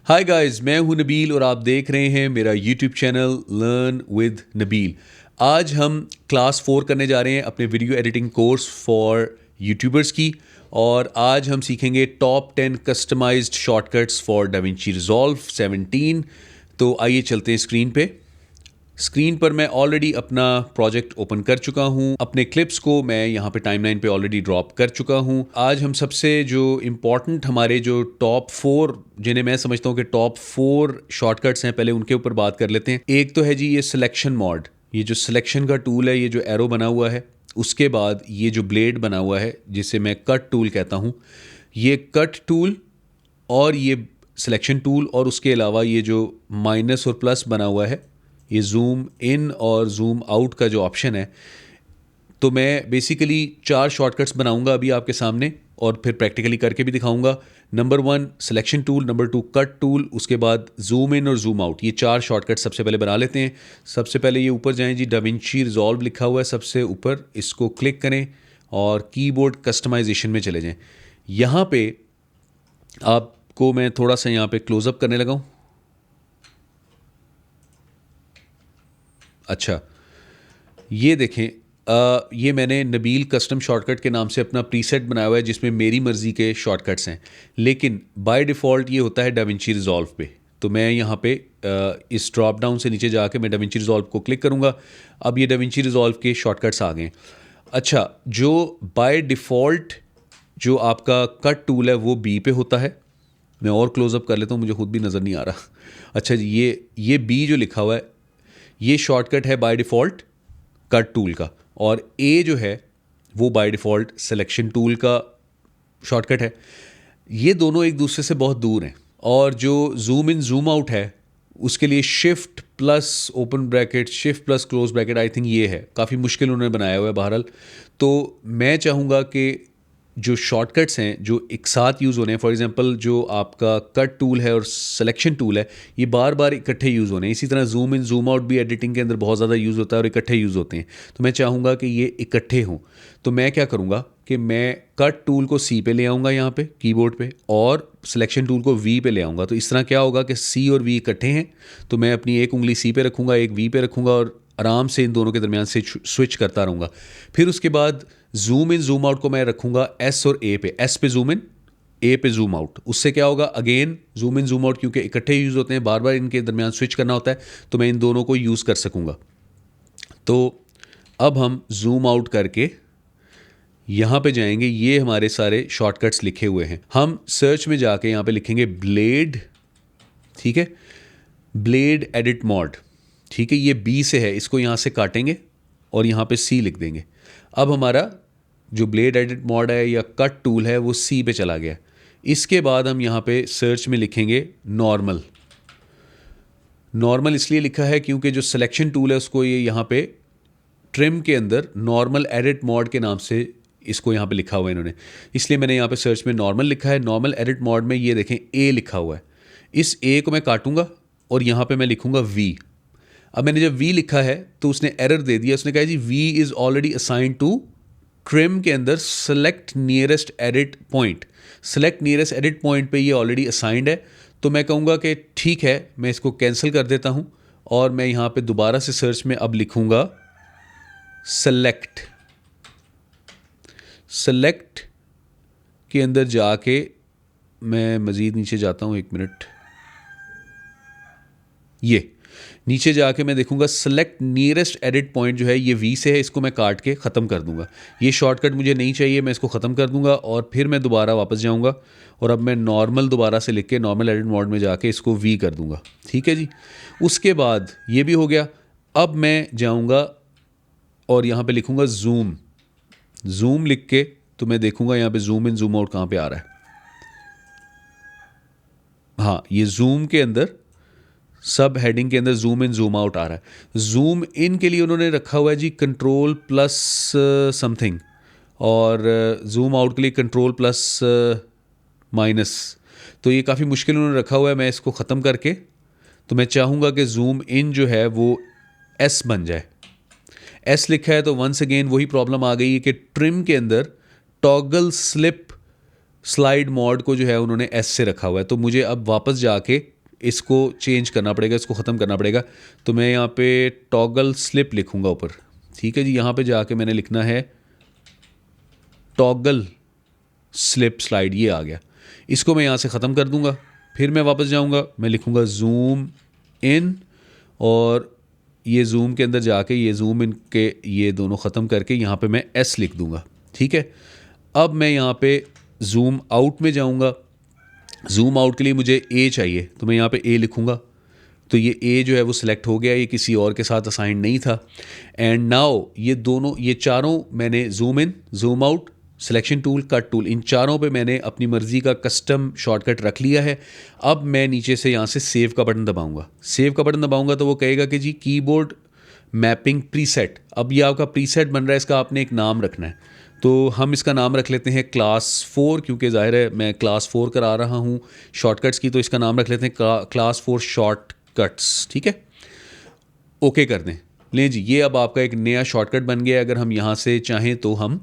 Hi guys, मैं हूं नबील और आप देख रहे हैं मेरा YouTube channel learn with Nabeel. आज हम क्लास 4 करने जा रहे हैं अपने video editing course for YouTubers की। और आज हम सीखेंगे top 10 customised shortcuts for DaVinci Resolve 17। तो आइए चलते हैं स्क्रीन पे। स्क्रीन पर मैं ऑलरेडी अपना प्रोजेक्ट ओपन कर चुका हूँ। अपने क्लिप्स को मैं यहाँ पे टाइमलाइन पे ऑलरेडी ड्रॉप कर चुका हूँ। आज हम सबसे जो इम्पॉर्टेंट हमारे जो टॉप 4 जिन्हें मैं समझता हूँ कि टॉप 4 शॉर्टकट्स हैं, पहले उनके ऊपर बात कर लेते हैं। एक तो है जी ये सिलेक्शन मॉड, ये जो सिलेक्शन का टूल है, ये जो एरो बना हुआ है। उसके बाद ये जो ब्लेड बना हुआ है जिसे मैं कट टूल कहता हूँ, ये कट टूल और ये सिलेक्शन टूल, और उसके अलावा ये जो माइनस और प्लस बना हुआ है, ये जूम इन और जूम आउट का जो ऑप्शन है। तो मैं बेसिकली 4 शॉर्टकट्स बनाऊंगा अभी आपके सामने और फिर प्रैक्टिकली करके भी दिखाऊंगा। Number 1 selection tool, number 2 cut tool, उसके बाद जूम इन और जूम आउट। ये 4 शॉर्टकट सबसे पहले बना लेते हैं। सबसे पहले ये ऊपर जाएं जी, डाविंची रिजॉल्व लिखा हुआ है सबसे ऊपर, इसको क्लिक करें और कीबोर्ड कस्टमाइजेशन में चले जाएं। यहाँ पे आपको मैं थोड़ा सा यहाँ पे क्लोजअप करने लगा हूँ। अच्छा, ये देखें, ये मैंने नबील कस्टम शॉर्टकट के नाम से अपना प्रीसेट बनाया हुआ है जिसमें मेरी मर्ज़ी के शॉर्टकट्स हैं, लेकिन बाय डिफ़ॉल्ट ये होता है डाविंची रिजॉल्व पे। तो मैं यहाँ पे इस ड्रॉप डाउन से नीचे जाके मैं डाविंची रिजॉल्व को क्लिक करूँगा। अब ये डाविंची रिजॉल्व के शॉर्टकट्स आ गए। अच्छा, जो बाय डिफ़ॉल्ट जो आपका कट टूल है वो बी पे होता है। मैं और क्लोजअप कर लेता हूँ, मुझे खुद भी नज़र नहीं आ रहा। अच्छा जी, ये बी जो लिखा हुआ है ये शॉर्टकट है बाय डिफ़ॉल्ट कट टूल का, और ए जो है वो बाय डिफ़ॉल्ट सिलेक्शन टूल का शॉर्टकट है। ये दोनों एक दूसरे से बहुत दूर हैं। और जो जूम इन जूम आउट है उसके लिए shift plus open bracket, shift plus close bracket, I think ये है, काफ़ी मुश्किल उन्होंने बनाया हुआ है बहरहाल। तो मैं चाहूँगा कि जो शॉर्टकट्स हैं जो एक साथ यूज़ होने हैं, फॉर एग्जांपल जो आपका कट टूल है और सिलेक्शन टूल है, ये बार बार इकट्ठे यूज़ होने हैं। इसी तरह जूम इन जूम आउट भी एडिटिंग के अंदर बहुत ज़्यादा यूज़ होता है और इकट्ठे यूज़ होते हैं। तो मैं चाहूँगा कि ये इकट्ठे हों। तो मैं क्या करूँगा कि मैं कट टूल को सी पे ले आऊँगा यहाँ पे कीबोर्ड पे, और सिलेक्शन टूल को वी पे ले आऊँगा। तो इस तरह क्या होगा कि सी और वी इकट्ठे हैं, तो मैं अपनी एक उंगली सी पे रखूँगा, एक वी पे रखूँगा और आराम से इन दोनों के दरमियान से स्विच करता रहूँगा। फिर उसके बाद जूम इन जूम आउट को मैं रखूँगा एस और ए पे, एस पे जूम इन, ए पे जूम आउट। उससे क्या होगा, again zoom in zoom out क्योंकि इकट्ठे यूज़ होते हैं, बार बार इनके दरमियान स्विच करना होता है, तो मैं इन दोनों को यूज़ कर सकूँगा। तो अब हम जूम आउट करके यहाँ पे जाएंगे। ये हमारे सारे शॉर्टकट्स लिखे हुए हैं। हम सर्च में जाके यहाँ पे लिखेंगे ब्लेड, ठीक है, ब्लेड एडिट मॉड, ठीक है, ये बी से है, इसको यहाँ से काटेंगे और यहाँ पे सी लिख देंगे। अब हमारा जो ब्लेड एडिट मॉड है या कट टूल है वो सी पे चला गया। इसके बाद हम यहाँ पे सर्च में लिखेंगे नॉर्मल। नॉर्मल इसलिए लिखा है क्योंकि जो सिलेक्शन टूल है उसको ये यहाँ पे ट्रिम के अंदर नॉर्मल एडिट मॉड के नाम से इसको यहाँ पे लिखा हुआ है इन्होंने, इसलिए मैंने यहाँ पे सर्च में नॉर्मल लिखा है। नॉर्मल एडिट मॉड में ये देखें ए लिखा हुआ है, इस ए को मैं काटूंगा और यहाँ पे मैं लिखूंगा वी। अब मैंने जब वी लिखा है तो उसने एरर दे दिया, उसने कहा जी we is already assign to trim के अंदर select nearest edit point. Select nearest edit point पे ये ऑलरेडी असाइंड है। तो मैं कहूँगा कि ठीक है, मैं इसको कैंसिल कर देता हूँ और मैं यहाँ पे दोबारा से सर्च में अब लिखूँगा सेलेक्ट। सेलेक्ट के अंदर जाके मैं मज़ीद नीचे जाता हूँ, एक मिनट, ये नीचे जाके मैं देखूंगा सेलेक्ट नियरेस्ट एडिट पॉइंट जो है ये वी से है, इसको मैं काट के ख़त्म कर दूंगा। ये शॉर्टकट मुझे नहीं चाहिए, मैं इसको ख़त्म कर दूंगा और फिर मैं दोबारा वापस जाऊंगा और अब मैं नॉर्मल दोबारा से लिख के नॉर्मल एडिट मोड में जाके इसको वी कर दूंगा। ठीक है जी, उसके बाद ये भी हो गया। अब मैं जाऊंगा और यहाँ पे लिखूंगा जूम। जूम लिख के तो मैं देखूंगा यहाँ पे जूम इन जूम आउट कहाँ पे आ रहा है। हाँ, ये जूम के अंदर सब हेडिंग के अंदर जूम इन जूम आउट आ रहा है। जूम इन के लिए उन्होंने रखा हुआ है जी कंट्रोल प्लस समथिंग, और जूम आउट के लिए कंट्रोल प्लस माइनस। तो ये काफ़ी मुश्किल उन्होंने रखा हुआ है। मैं इसको ख़त्म करके तो मैं चाहूँगा कि जूम इन जो है वो एस बन जाए। एस लिखा है तो वंस अगेन वही प्रॉब्लम आ गई है कि ट्रिम के अंदर टॉगल स्लिप स्लाइड मोड को जो है उन्होंने एस से रखा हुआ है। तो मुझे अब वापस जाके इसको चेंज करना पड़ेगा, इसको ख़त्म करना पड़ेगा। तो मैं यहाँ पे टॉगल स्लिप लिखूँगा ऊपर, ठीक है जी। यहाँ पे जाके मैंने लिखना है टॉगल स्लिप स्लाइड, ये आ गया। इसको मैं यहाँ से ख़त्म कर दूँगा, फिर मैं वापस जाऊँगा, मैं लिखूँगा जूम इन, और ये जूम के अंदर जाके ये जूम इन के ये दोनों ख़त्म करके यहाँ पे मैं एस लिख दूँगा, ठीक है। अब मैं यहाँ पे जूम आउट में जाऊँगा। जूम आउट के लिए मुझे ए चाहिए, तो मैं यहाँ पे ए लिखूँगा। तो ये ए जो है वो सिलेक्ट हो गया, ये किसी और के साथ असाइन नहीं था। एंड नाउ ये चारों मैंने zoom in, zoom out, selection tool, cut tool, इन चारों पे मैंने अपनी मर्ज़ी का कस्टम शॉर्टकट रख लिया है। अब मैं नीचे से यहाँ से सेव का बटन दबाऊँगा। सेव का बटन दबाऊँगा तो वो कहेगा कि जी कीबोर्ड मैपिंग प्रीसेट। अब ये आपका प्रीसेट बन रहा है, इसका आपने एक नाम रखना है। तो हम इसका नाम रख लेते हैं क्लास 4, क्योंकि ज़ाहिर है मैं क्लास 4 करा रहा हूँ शॉर्टकट्स की, तो इसका नाम रख लेते हैं क्लास 4 शॉर्टकट्स, ठीक है। ओके कर दें। लें जी, ये अब आपका एक नया शॉर्टकट बन गया। अगर हम यहाँ से चाहें तो हम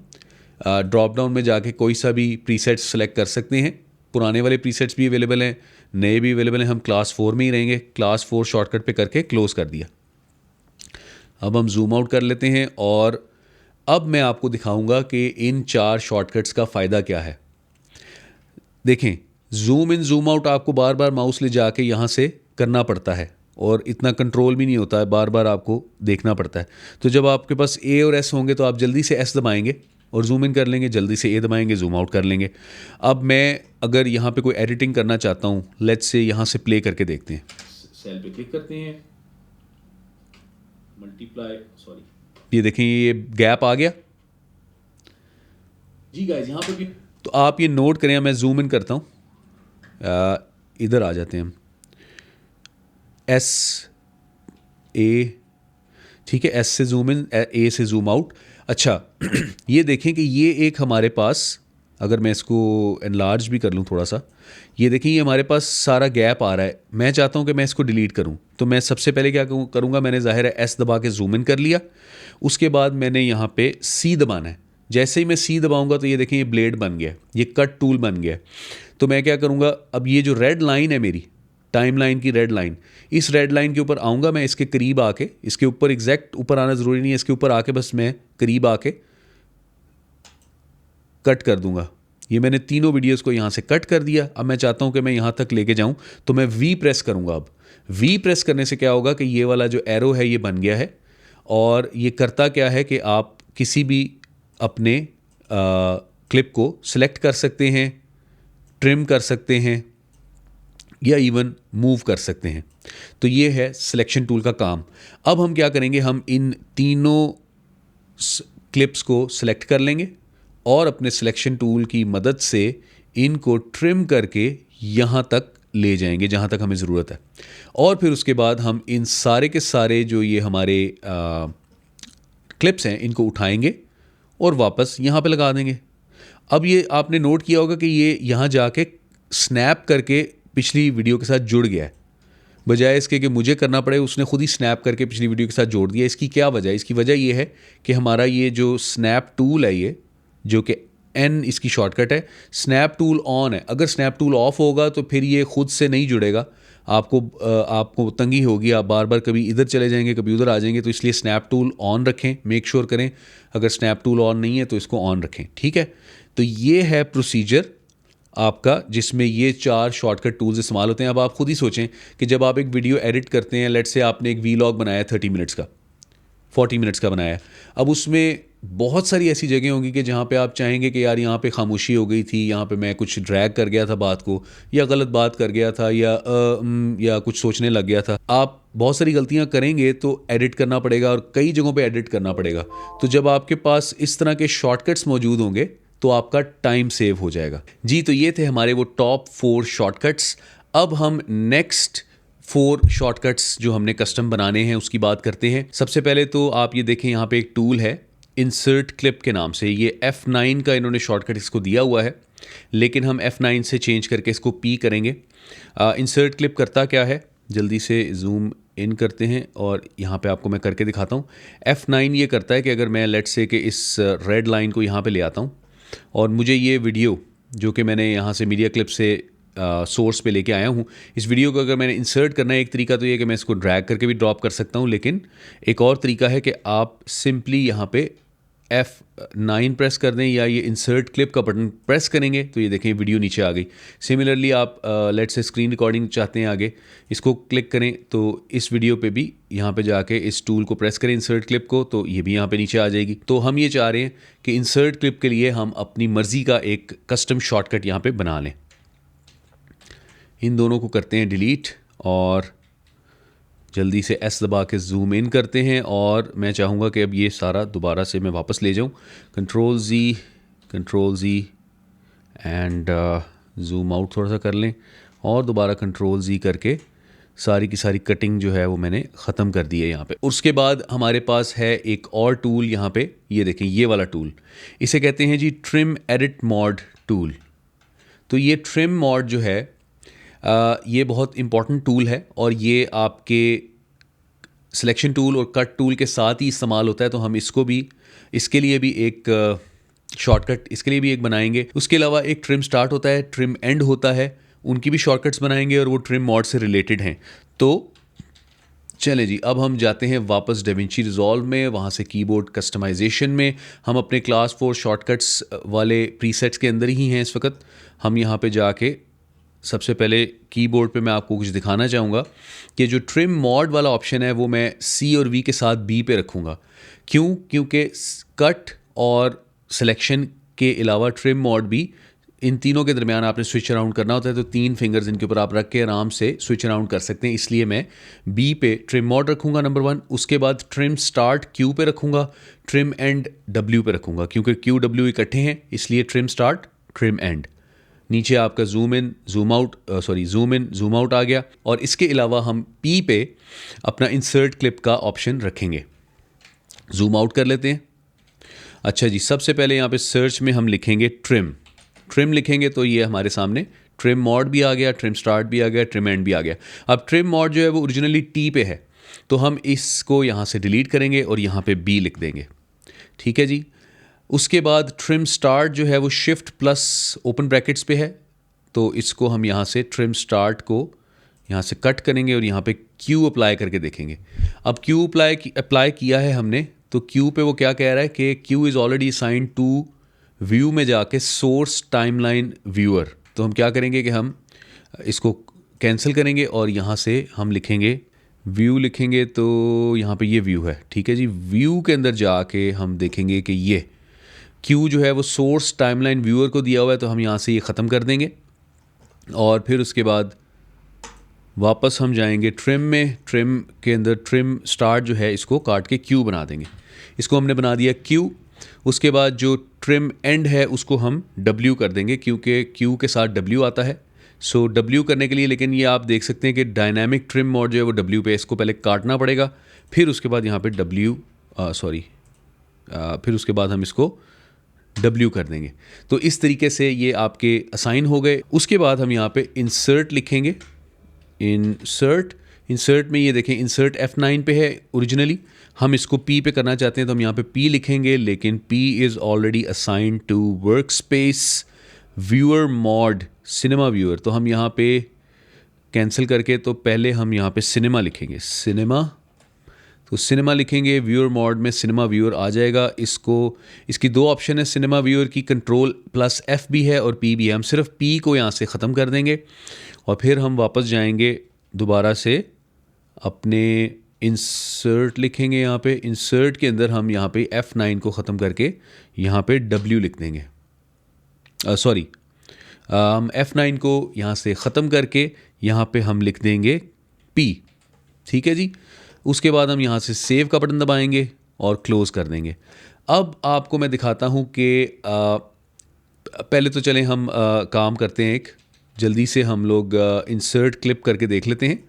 ड्रॉप डाउन में जाके कोई सा भी प्रीसेट्स सेलेक्ट कर सकते हैं। पुराने वाले प्रीसेट्स भी अवेलेबल हैं, नए भी अवेलेबल हैं। हम क्लास 4 में ही रहेंगे। क्लास 4 शॉर्टकट पे करके क्लोज़ कर दिया। अब हम जूम आउट कर लेते हैं, और अब मैं आपको दिखाऊंगा कि इन 4 शॉर्टकट्स का फ़ायदा क्या है। देखें, जूम इन जूम आउट आपको बार बार माउस ले जाके यहाँ से करना पड़ता है, और इतना कंट्रोल भी नहीं होता है, बार बार आपको देखना पड़ता है। तो जब आपके पास ए और एस होंगे तो आप जल्दी से एस दबाएंगे और जूम इन कर लेंगे, जल्दी से ए दबाएंगे, जूम आउट कर लेंगे। अब मैं अगर यहाँ पे कोई एडिटिंग करना चाहता हूँ, लेट्स से यहाँ से प्ले करके देखते हैं। सेल पे क्लिक करते हैं, मल्टीप्लाई, सॉरी, ये देखें ये गैप आ गया जी गाइस। यहाँ पे भी तो आप ये नोट करें, मैं जूम इन करता हूँ, इधर आ जाते हैं हम, एस ए, ठीक है, एस से जूम इन, ए से जूम आउट। अच्छा ये देखें कि ये एक हमारे पास, अगर मैं इसको एनलार्ज भी कर लूँ थोड़ा सा, ये देखें ये हमारे पास सारा गैप आ रहा है। मैं चाहता हूँ कि मैं इसको डिलीट करूँ, तो मैं सबसे पहले क्या करूँगा, मैंने ज़ाहिर है एस दबा के जूम इन कर लिया। उसके बाद मैंने यहाँ पे सी दबाना है। जैसे ही मैं सी दबाऊँगा तो ये देखें ये ब्लेड बन गया, ये कट टूल बन गया। तो मैं क्या करूँगा, अब ये जो रेड लाइन है मेरी टाइम लाइन की रेड लाइन, इस रेड लाइन के ऊपर आऊँगा मैं, इसके करीब आके, इसके ऊपर एग्जैक्ट ऊपर आना ज़रूरी नहीं है, इसके ऊपर आके बस मैं करीब आके कट कर दूंगा। ये मैंने तीनों वीडियोस को यहाँ से कट कर दिया। अब मैं चाहता हूँ कि मैं यहाँ तक लेके जाऊँ, तो मैं वी प्रेस करूँगा। अब वी प्रेस करने से क्या होगा कि ये वाला जो एरो है ये बन गया है, और ये करता क्या है कि आप किसी भी अपने क्लिप को सिलेक्ट कर सकते हैं, ट्रिम कर सकते हैं, या इवन मूव कर सकते हैं। तो ये है सिलेक्शन टूल का काम। अब हम क्या करेंगे, हम इन तीनों क्लिप्स को सिलेक्ट कर लेंगे और अपने सिलेक्शन टूल की मदद से इनको ट्रिम करके यहाँ तक ले जाएंगे जहाँ तक हमें ज़रूरत है। और फिर उसके बाद हम इन सारे के सारे जो ये हमारे क्लिप्स हैं इनको उठाएंगे और वापस यहाँ पे लगा देंगे। अब ये आपने नोट किया होगा कि ये यहाँ जाके स्नैप करके पिछली वीडियो के साथ जुड़ गया है, बजाय इसके कि मुझे करना पड़े, उसने खुद ही स्नैप करके पिछली वीडियो के साथ जोड़ दिया। इसकी क्या वजह है? इसकी वजह ये है कि हमारा ये जो स्नैप टूल है, ये जो कि एन इसकी शॉर्टकट है, स्नैप टूल ऑन है। अगर स्नैप टूल ऑफ होगा तो फिर ये खुद से नहीं जुड़ेगा, आपको तंगी होगी, आप बार बार कभी इधर चले जाएंगे कभी उधर आ जाएंगे। तो इसलिए स्नैप टूल ऑन रखें, मेक श्योर करें। अगर स्नैप टूल ऑन नहीं है तो इसको ऑन रखें, ठीक है। तो ये है प्रोसीजर आपका, जिसमें ये 4 शॉर्टकट टूल्स इस्तेमाल होते हैं। अब आप खुद ही सोचें कि जब आप एक वीडियो एडिट करते हैं, लेट्स से आपने एक वीलॉग बनाया 30 मिनट्स का, 40 मिनट्स का बनाया, अब उसमें बहुत सारी ऐसी जगह होंगी कि जहाँ पे आप चाहेंगे कि यार यहाँ पे खामोशी हो गई थी, यहाँ पे मैं कुछ ड्रैग कर गया था बात को, या गलत बात कर गया था, या कुछ सोचने लग गया था। आप बहुत सारी गलतियाँ करेंगे तो एडिट करना पड़ेगा, और कई जगहों पे एडिट करना पड़ेगा। तो जब आपके पास इस तरह के शॉर्टकट्स मौजूद होंगे तो आपका टाइम सेव हो जाएगा जी। तो ये थे हमारे वो टॉप 4 शॉर्टकट्स। अब हम नेक्स्ट 4 शॉर्टकट्स जो हमने कस्टम बनाने हैं उसकी बात करते हैं। सबसे पहले तो आप ये देखें, यहाँ पे एक टूल है इंसर्ट क्लिप के नाम से। ये F9 का इन्होंने शॉर्टकट इसको दिया हुआ है, लेकिन हम F9 से चेंज करके इसको P करेंगे। इंसर्ट क्लिप करता क्या है, जल्दी से जूम इन करते हैं और यहाँ पे आपको मैं करके दिखाता हूँ। F9 ये करता है कि अगर मैं लेट्स से कि इस रेड लाइन को यहाँ पे ले आता हूँ और मुझे ये वीडियो जो कि मैंने यहाँ से मीडिया क्लिप से सोर्स पे लेके आया हूँ। इस वीडियो को अगर मैंने इंसर्ट करना है, एक तरीका तो ये है कि मैं इसको ड्रैग करके भी ड्रॉप कर सकता हूँ, लेकिन एक और तरीका है कि आप सिंपली यहाँ पे F9 प्रेस कर दें या ये इंसर्ट क्लिप का बटन प्रेस करेंगे तो ये देखें वीडियो नीचे आ गई। सिमिलरली आप लेट से स्क्रीन रिकॉर्डिंग चाहते हैं आगे, इसको क्लिक करें तो इस वीडियो पे भी यहाँ पे जाके इस टूल को प्रेस करें इंसर्ट क्लिप को, तो ये भी यहाँ पे नीचे आ जाएगी। तो हम ये चाह रहे हैं कि इंसर्ट क्लिप के लिए हम अपनी मर्ज़ी का एक कस्टम शॉर्टकट यहाँ पे बना लें। इन दोनों को करते हैं डिलीट और जल्दी से एस दबा के जूम इन करते हैं, और मैं चाहूँगा कि अब ये सारा दोबारा से मैं वापस ले जाऊँ। Control G and zoom out थोड़ा सा कर लें और दोबारा कंट्रोल जी करके सारी की सारी कटिंग जो है वो मैंने ख़त्म कर दी है यहाँ पे। उसके बाद हमारे पास है एक और टूल यहाँ पे, ये देखें ये वाला टूल, इसे कहते हैं जी ट्रिम एडिट मॉड टूल। तो ये ट्रिम मॉड जो है ये बहुत इम्पॉर्टेंट टूल है और ये आपके सिलेक्शन टूल और कट टूल के साथ ही इस्तेमाल होता है। तो हम इसको भी, इसके लिए भी एक शॉर्टकट इसके लिए भी एक बनाएंगे। उसके अलावा एक ट्रिम स्टार्ट होता है, ट्रिम एंड होता है, उनकी भी शॉर्टकट्स बनाएंगे और वो ट्रिम मॉड से रिलेटेड हैं। तो चलें जी, अब हम जाते हैं वापस डेविंची रिजॉल्व में, वहाँ से कीबोर्ड कस्टमाइजेशन में। हम अपने क्लास 4 शॉर्टकट्स वाले प्रीसेट्स के अंदर ही हैं इस वक्त। हम यहाँ पे जाके सबसे पहले कीबोर्ड पे मैं आपको कुछ दिखाना चाहूँगा कि जो ट्रिम मॉड वाला ऑप्शन है वो मैं C और V के साथ B पे रखूँगा। क्यों? क्योंकि कट और सिलेक्शन के अलावा ट्रिम मॉड भी, इन तीनों के दरमियान आपने स्विच अराउंड करना होता है, तो 3 फिंगर्स इनके ऊपर आप रख के आराम से स्विच अराउंड कर सकते हैं। इसलिए मैं B पे ट्रिम मॉड रखूँगा नंबर 1। उसके बाद ट्रिम स्टार्ट Q पे रखूँगा, ट्रिम एंड W पे रखूँगा, क्योंकि Q W इकट्ठे हैं इसलिए ट्रिम स्टार्ट ट्रिम एंड। नीचे आपका जूम इन जूम आउट आ गया। और इसके अलावा हम P पे अपना इंसर्ट क्लिप का ऑप्शन रखेंगे। जूम आउट कर लेते हैं। अच्छा जी, सबसे पहले यहाँ पे सर्च में हम लिखेंगे ट्रिम लिखेंगे तो ये हमारे सामने ट्रिम मॉड भी आ गया, ट्रिम स्टार्ट भी आ गया, ट्रिम एंड भी आ गया। अब ट्रिम मॉड जो है वो ओरिजिनली T पे है, तो हम इसको यहाँ से डिलीट करेंगे और यहाँ पे B लिख देंगे। ठीक है जी। उसके बाद ट्रिम स्टार्ट जो है वो शिफ्ट प्लस ओपन ब्रैकेट्स पे है, तो इसको हम यहाँ से ट्रिम स्टार्ट को यहाँ से कट करेंगे और यहाँ पे Q अप्लाई करके देखेंगे। अब Q अप्लाई किया है हमने, तो Q पे वो क्या कह रहा है कि Q is already assigned to view में जाके सोर्स टाइमलाइन व्यूअर। तो हम क्या करेंगे कि हम इसको कैंसिल करेंगे और यहाँ से हम लिखेंगे व्यू लिखेंगे, तो यहाँ पे ये व्यू है। ठीक है जी। व्यू के अंदर जाके हम देखेंगे कि ये Q जो है वो सोर्स टाइमलाइन व्यूअर को दिया हुआ है, तो हम यहाँ से ये ख़त्म कर देंगे और फिर उसके बाद वापस हम जाएंगे ट्रिम में। ट्रिम के अंदर ट्रिम स्टार्ट जो है इसको काट के Q बना देंगे। इसको हमने बना दिया Q। उसके बाद जो ट्रिम एंड है उसको हम W कर देंगे, क्योंकि Q के साथ W आता है। सो W करने के लिए, लेकिन ये आप देख सकते हैं कि डायनामिक ट्रिम मोड जो है वो W पे, इसको पहले काटना पड़ेगा, फिर उसके बाद यहाँ पे फिर उसके बाद हम इसको W कर देंगे। तो इस तरीके से ये आपके असाइन हो गए। उसके बाद हम यहाँ पे इंसर्ट लिखेंगे। इंसर्ट में ये देखें इंसर्ट F9 पे है ओरिजिनली, हम इसको P पे करना चाहते हैं तो हम यहाँ पे P लिखेंगे, लेकिन P is already assigned to workspace viewer mode cinema viewer. तो हम यहाँ पे कैंसिल करके, तो पहले हम यहाँ पे सिनेमा लिखेंगे, तो सिनेमा लिखेंगे, व्यूअर मॉड में सिनेमा व्यूअर आ जाएगा। इसकी 2 ऑप्शन है सिनेमा व्यूअर की, कंट्रोल प्लस F भी है और P भी है। हम सिर्फ P को यहाँ से ख़त्म कर देंगे और फिर हम वापस जाएंगे दोबारा से अपने इंसर्ट लिखेंगे। यहाँ पे इंसर्ट के अंदर हम यहाँ पे F9 को ख़त्म करके यहाँ पे W लिख देंगे। हम F9 को यहाँ से ख़त्म करके यहाँ पे हम लिख देंगे P। ठीक है जी। उसके बाद हम यहाँ से सेव का बटन दबाएंगे और क्लोज़ कर देंगे। अब आपको मैं दिखाता हूँ कि पहले तो चलें हम काम करते हैं, एक जल्दी से हम लोग इंसर्ट क्लिप करके देख लेते हैं।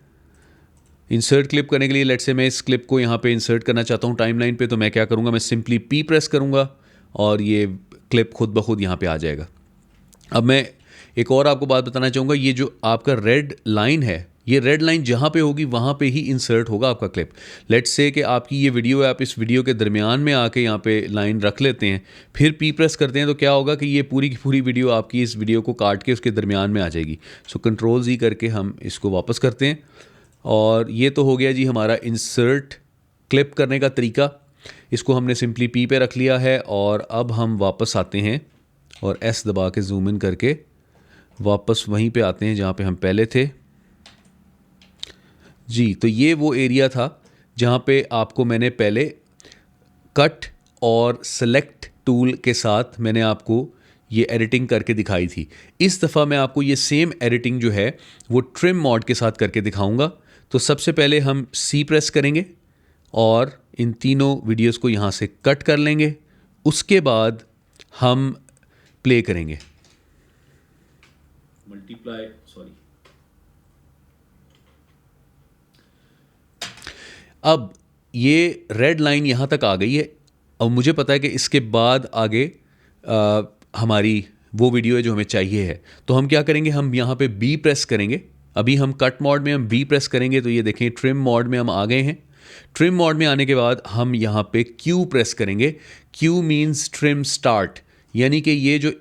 इंसर्ट क्लिप करने के लिए लेट्स से मैं इस क्लिप को यहाँ पे इंसर्ट करना चाहता हूँ टाइमलाइन पे, तो मैं क्या करूँगा, मैं सिंपली P प्रेस करूँगा और ये क्लिप खुद ब खुद यहाँ पे आ जाएगा। अब मैं एक और आपको बात बताना चाहूँगा, ये जो आपका रेड लाइन है ये रेड लाइन जहाँ पे होगी वहाँ पे ही इंसर्ट होगा आपका क्लिप। लेट्स से कि आपकी ये वीडियो है, आप इस वीडियो के दरमियान में आके यहाँ पे लाइन रख लेते हैं, फिर पी प्रेस करते हैं, तो क्या होगा कि ये पूरी की पूरी वीडियो आपकी इस वीडियो को काट के उसके दरमियान में आ जाएगी। सो कंट्रोल Z करके हम इसको वापस करते हैं, और ये तो हो गया जी हमारा इंसर्ट क्लिप करने का तरीका। इसको हमने सिंपली पी पे रख लिया है, और अब हम वापस आते हैं और S दबा के जूम इन करके वापस वहीं पे आते हैं जहाँ पे हम पहले थे जी। तो ये वो एरिया था जहाँ पे आपको मैंने पहले कट और सेलेक्ट टूल के साथ मैंने आपको ये एडिटिंग करके दिखाई थी। इस दफ़ा मैं आपको ये सेम एडिटिंग जो है वो ट्रिम मॉड के साथ करके दिखाऊंगा। तो सबसे पहले हम C प्रेस करेंगे और इन तीनों वीडियोस को यहाँ से कट कर लेंगे। उसके बाद हम प्ले करेंगे। मल्टीप्लाई, सॉरी, अब ये रेड लाइन यहाँ तक आ गई है। अब मुझे पता है कि इसके बाद आगे हमारी वो वीडियो है जो हमें चाहिए है। तो हम क्या करेंगे, हम यहाँ पे B प्रेस करेंगे। अभी हम कट मोड में हम B प्रेस करेंगे, तो ये देखें ट्रिम मोड में हम आ गए हैं। ट्रिम मोड में आने के बाद हम यहाँ पे Q प्रेस करेंगे। Q मीन्स ट्रिम स्टार्ट, यानी कि ये जो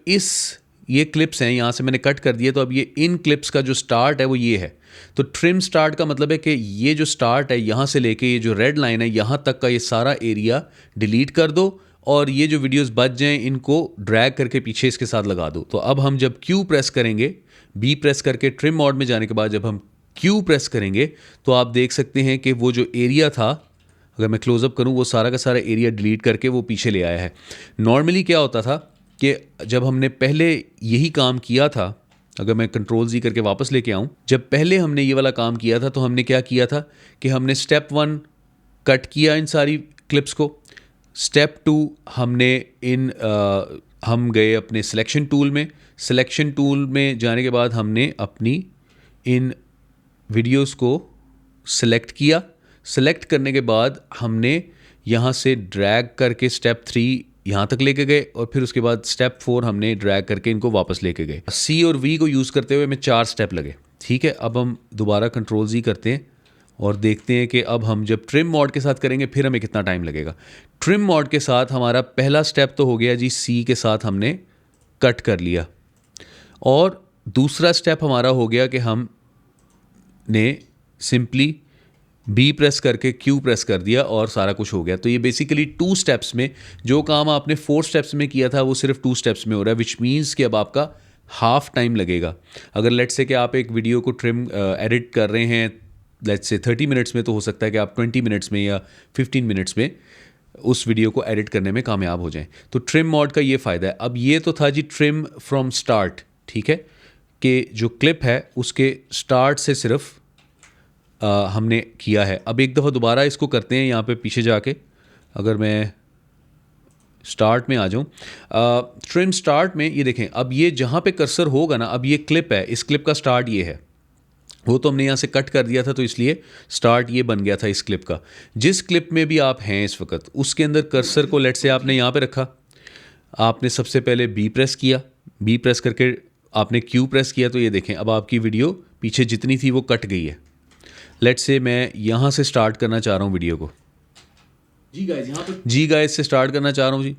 ये क्लिप्स हैं यहाँ से मैंने कट कर दिए, तो अब ये इन क्लिप्स का जो स्टार्ट है वो ये है। तो ट्रिम स्टार्ट का मतलब है कि ये जो स्टार्ट है यहाँ से लेके ये जो रेड लाइन है यहाँ तक का ये सारा एरिया डिलीट कर दो, और ये जो वीडियोस बच जाएं इनको ड्रैग करके पीछे इसके साथ लगा दो। तो अब हम जब Q प्रेस करेंगे, B प्रेस करके ट्रिम मोड में जाने के बाद जब हम Q प्रेस करेंगे, तो आप देख सकते हैं कि वो जो एरिया था, अगर मैं क्लोजअप करूँ, वो सारा का सारा एरिया डिलीट करके वो पीछे ले आया है। नॉर्मली क्या होता था कि जब हमने पहले यही काम किया था, अगर मैं कंट्रोल Z करके वापस लेके आऊँ, जब पहले हमने ये वाला काम किया था तो हमने क्या किया था कि हमने स्टेप 1 कट किया इन सारी क्लिप्स को। स्टेप 2 हमने हम गए अपने सिलेक्शन टूल में। सिलेक्शन टूल में जाने के बाद हमने अपनी इन वीडियोस को सिलेक्ट किया। सिलेक्ट करने के बाद हमने यहाँ से ड्रैग करके स्टेप 3 यहाँ तक लेके गए, और फिर उसके बाद स्टेप 4 हमने ड्रैग करके इनको वापस लेके गए। C और V को यूज़ करते हुए हमें 4 स्टेप लगे। ठीक है, अब हम दोबारा कंट्रोल Z करते हैं और देखते हैं कि अब हम जब ट्रिम मोड के साथ करेंगे फिर हमें कितना टाइम लगेगा। ट्रिम मोड के साथ हमारा पहला स्टेप तो हो गया जी, C के साथ हमने कट कर लिया, और दूसरा स्टेप हमारा हो गया कि हमने सिंपली B प्रेस करके Q प्रेस कर दिया और सारा कुछ हो गया। तो ये बेसिकली 2 स्टेप्स में जो काम आपने 4 स्टेप्स में किया था वो सिर्फ 2 स्टेप्स में हो रहा है, विच मीन्स कि अब आपका हाफ टाइम लगेगा। अगर लेट्स से कि आप एक वीडियो को ट्रिम एडिट कर रहे हैं लेट्स से 30 मिनट्स में, तो हो सकता है कि आप 20 मिनट्स में या 15 मिनट्स में उस वीडियो को एडिट करने में कामयाब हो जाएं। तो ट्रिम मोड का ये फ़ायदा है। अब ये तो था जी ट्रिम फ्रॉम स्टार्ट, ठीक है, कि जो क्लिप है उसके स्टार्ट से सिर्फ हमने किया है। अब एक दफ़ा दोबारा इसको करते हैं, यहाँ पे पीछे जाके अगर मैं स्टार्ट में आ जाऊँ, ट्रिम स्टार्ट में ये देखें, अब ये जहाँ पे कर्सर होगा ना, अब ये क्लिप है, इस क्लिप का स्टार्ट ये है। वो तो हमने यहाँ से कट कर दिया था, तो इसलिए स्टार्ट ये बन गया था इस क्लिप का। जिस क्लिप में भी आप हैं इस वक्त, उसके अंदर कर्सर को लेट से आपने यहाँ पे रखा, आपने सबसे पहले B प्रेस किया, B प्रेस करके आपने Q प्रेस किया, तो ये देखें अब आपकी वीडियो पीछे जितनी थी वो कट गई है। लेट से मैं यहाँ से स्टार्ट करना चाह रहा हूँ वीडियो को, जी गाइस यहाँ पे जी गाइस से स्टार्ट करना चाह रहा हूँ जी।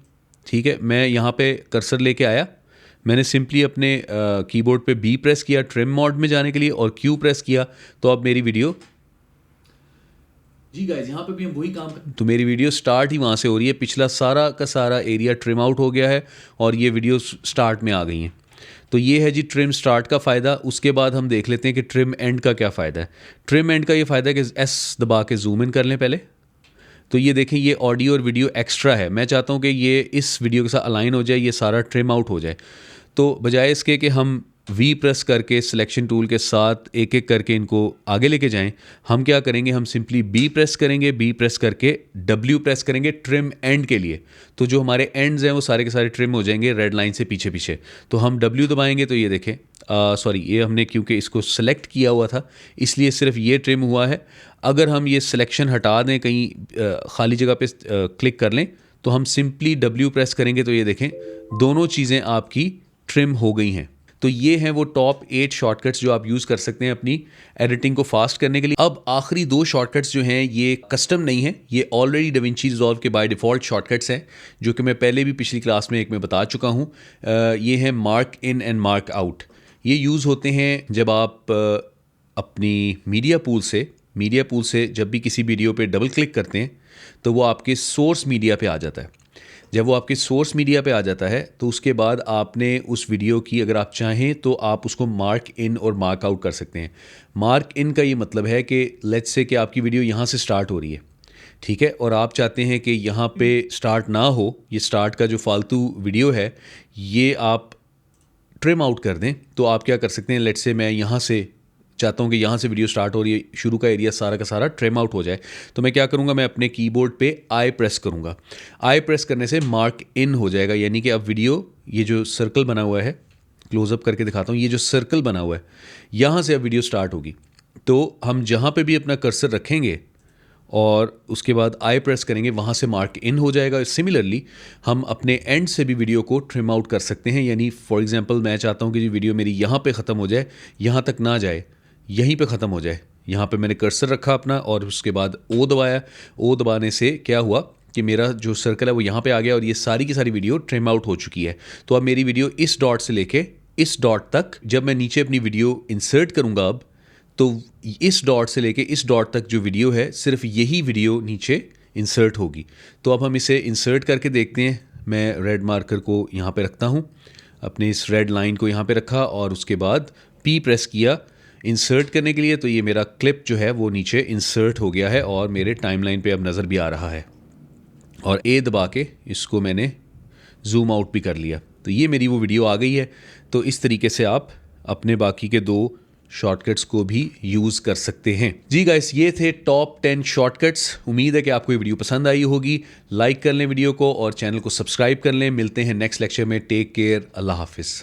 ठीक है, मैं यहाँ पे कर्सर लेके आया, मैंने सिंपली अपने कीबोर्ड पे B प्रेस किया ट्रिम मोड में जाने के लिए और Q प्रेस किया, तो अब मेरी वीडियो, जी गाइस यहाँ पे भी हम वही काम करें, तो मेरी वीडियो स्टार्ट ही वहाँ से हो रही है। पिछला सारा का सारा एरिया ट्रिम आउट हो गया है और ये वीडियो स्टार्ट में आ गई हैं। तो ये है जी ट्रिम स्टार्ट का फ़ायदा। उसके बाद हम देख लेते हैं कि ट्रिम एंड का क्या फ़ायदा है। ट्रिम एंड का ये फ़ायदा है कि S दबा के जूम इन कर लें पहले, तो ये देखें ये ऑडियो और वीडियो एक्स्ट्रा है। मैं चाहता हूँ कि ये इस वीडियो के साथ अलाइन हो जाए, ये सारा ट्रिम आउट हो जाए। तो बजाय इसके कि हम V प्रेस करके सिलेक्शन टूल के साथ एक एक करके इनको आगे लेके जाएं, हम क्या करेंगे, हम सिंपली B प्रेस करेंगे, B प्रेस करके W प्रेस करेंगे ट्रिम एंड के लिए। तो जो हमारे एंड्स हैं वो सारे के सारे ट्रिम हो जाएंगे रेड लाइन से पीछे पीछे। तो हम W दबाएंगे तो ये देखें, सॉरी ये हमने क्योंकि इसको सेलेक्ट किया हुआ था इसलिए सिर्फ ये ट्रिम हुआ है। अगर हम ये सिलेक्शन हटा दें, कहीं खाली जगह पे क्लिक कर लें, तो हम सिंपली W प्रेस करेंगे तो ये देखें दोनों चीज़ें आपकी ट्रिम हो गई हैं। तो ये हैं वो टॉप 8 शॉर्टकट्स जो आप यूज़ कर सकते हैं अपनी एडिटिंग को फास्ट करने के लिए। अब आखिरी 2 शॉर्टकट्स जो हैं ये कस्टम नहीं है, ये ऑलरेडी DaVinci Resolve के बाय डिफ़ॉल्ट शॉर्टकट्स हैं, जो कि मैं पहले भी पिछली क्लास में एक में बता चुका हूँ। ये है mark in and mark out. ये यूज़ होते हैं जब आप अपनी मीडिया पूल से जब भी किसी वीडियो पे डबल क्लिक करते हैं तो वो आपके सोर्स मीडिया पे आ जाता है। जब वो आपके सोर्स मीडिया पे आ जाता है तो उसके बाद आपने उस वीडियो की, अगर आप चाहें तो आप उसको मार्क इन और मार्क आउट कर सकते हैं। मार्क इन का ये मतलब है कि लेट्स से कि आपकी वीडियो यहाँ से स्टार्ट हो रही है, ठीक है, और आप चाहते हैं कि यहाँ पे स्टार्ट ना हो, ये स्टार्ट का जो फालतू वीडियो है ये आप ट्रिम आउट कर दें। तो आप क्या कर सकते हैं, लेट्स से मैं यहाँ से चाहता हूँ कि यहाँ से वीडियो स्टार्ट हो रही है, शुरू का एरिया सारा का सारा ट्रिम आउट हो जाए, तो मैं क्या करूँगा, मैं अपने कीबोर्ड पे आई प्रेस करूँगा। आई प्रेस करने से मार्क इन हो जाएगा, यानी कि अब वीडियो, ये जो सर्कल बना हुआ है, क्लोजअप करके दिखाता हूँ, ये जो सर्कल बना हुआ है यहाँ से अब वीडियो स्टार्ट होगी। तो हम जहाँ पे भी अपना कर्सर रखेंगे और उसके बाद आई प्रेस करेंगे, वहाँ से मार्क इन हो जाएगा। सिमिलरली हम अपने एंड से भी वीडियो को ट्रिम आउट कर सकते हैं, यानी फॉर एग्जांपल मैं चाहता हूँ कि वीडियो मेरी यहाँ पे ख़त्म हो जाए, यहाँ तक ना जाए, यहीं पे ख़त्म हो जाए। यहाँ पे मैंने कर्सर रखा अपना और उसके बाद ओ दबाया। ओ दबाने से क्या हुआ कि मेरा जो सर्कल है वो यहाँ पे आ गया और ये सारी की सारी वीडियो ट्रिम आउट हो चुकी है। तो अब मेरी वीडियो इस डॉट से लेके इस डॉट तक, जब मैं नीचे अपनी वीडियो इंसर्ट करूँगा अब, तो इस डॉट से लेके इस डॉट तक जो वीडियो है सिर्फ यही वीडियो नीचे इंसर्ट होगी। तो अब हम इसे इंसर्ट करके देखते हैं। मैं रेड मार्कर को यहाँ पे रखता हूँ, अपने इस रेड लाइन को यहाँ पे रखा और उसके बाद P प्रेस किया इंसर्ट करने के लिए, तो ये मेरा क्लिप जो है वो नीचे इंसर्ट हो गया है और मेरे टाइमलाइन पे अब नज़र भी आ रहा है। और A दबा के इसको मैंने जूम आउट भी कर लिया, तो ये मेरी वो वीडियो आ गई है। तो इस तरीके से आप अपने बाकी के 2 शॉर्टकट्स को भी यूज़ कर सकते हैं। जी गाइस, ये थे टॉप 10 शॉर्टकट्स। उम्मीद है कि आपको ये वीडियो पसंद आई होगी। लाइक कर लें वीडियो को और चैनल को सब्सक्राइब कर लें। मिलते हैं नेक्स्ट लेक्चर में। टेक केयर, अल्लाह हाफिज़।